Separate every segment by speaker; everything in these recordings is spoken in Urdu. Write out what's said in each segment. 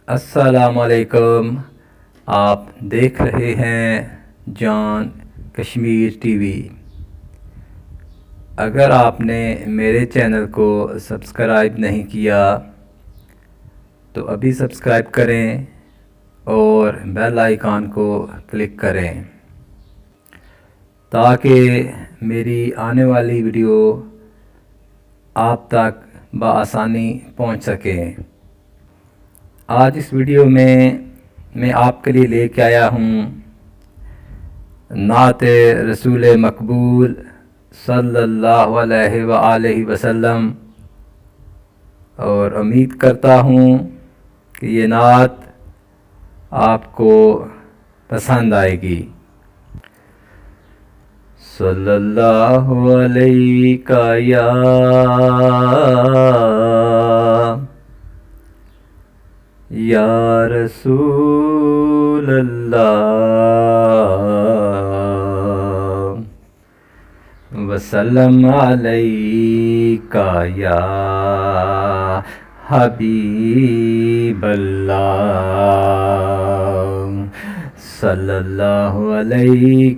Speaker 1: السلام علیکم، آپ دیکھ رہے ہیں جان کشمیر ٹی وی۔ اگر آپ نے میرے چینل کو سبسکرائب نہیں کیا تو ابھی سبسکرائب کریں اور بیل آئیکن کو کلک کریں تاکہ میری آنے والی ویڈیو آپ تک بآسانی پہنچ سکے۔ آج اس ویڈیو میں آپ کے لیے لے کے آیا ہوں نعت رسول مقبول صلی اللہ علیہ وآلہ وسلم، اور امید کرتا ہوں کہ یہ نعت آپ کو پسند آئے گی۔ صلی اللہ علیہ یا رسول اللہ وسلم علیک یا حبیب اللہ، صلی اللہ علیہ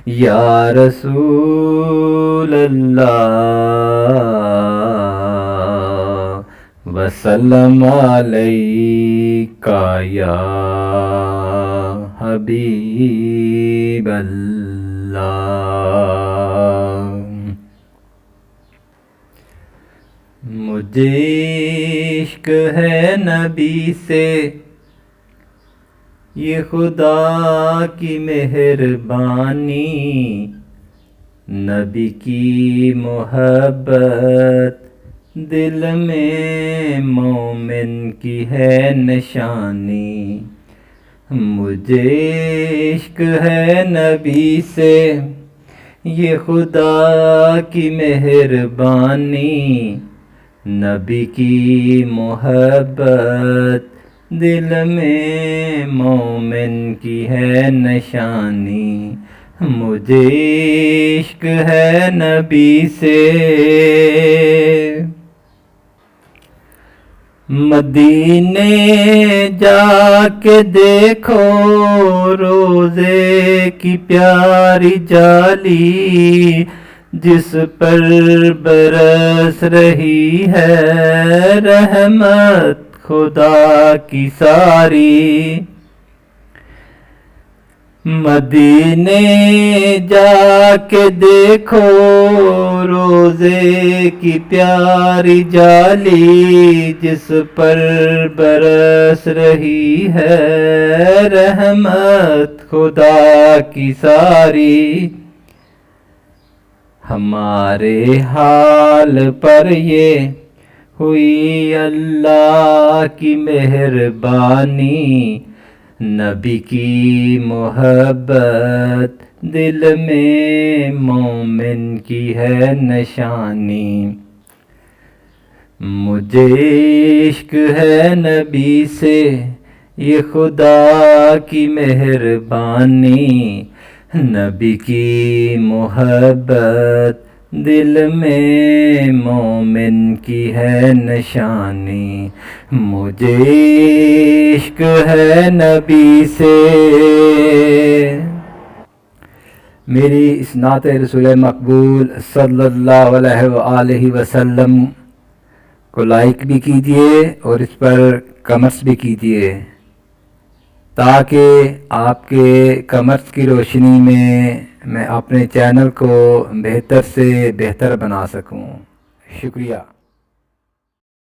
Speaker 1: یا رسول اللہ وسلم علیک یا حبیب اللہ۔ مجھے عشق ہے نبی سے، یہ خدا کی مہربانی، نبی کی محبت دل میں مومن کی ہے نشانی۔ مجھے عشق ہے نبی سے، یہ خدا کی مہربانی، نبی کی محبت دل میں مومن کی ہے نشانی۔ مجھے عشق ہے نبی سے، مدینے جا کے دیکھو روزے کی پیاری جالی، جس پر برس رہی ہے رحمت خدا کی ساری۔ مدینے جا کے دیکھو روزے کی پیاری جالی، جس پر برس رہی ہے رحمت خدا کی ساری۔ ہمارے حال پر یہ ہوئی اللہ کی مہربانی، نبی کی محبت دل میں مومن کی ہے نشانی۔ مجھے عشق ہے نبی سے، یہ خدا کی مہربانی، نبی کی محبت دل میں مومن کی ہے نشانی۔ مجھے عشق ہے نبی سے۔ میری اس نعت رسول مقبول صلی اللہ علیہ وآلہ وسلم کو لائک بھی کیجئے اور اس پر کمنٹس بھی کیجئے تاکہ آپ کے کمنٹس کی روشنی میں اپنے چینل کو بہتر سے بہتر بنا سکوں۔ شکریہ۔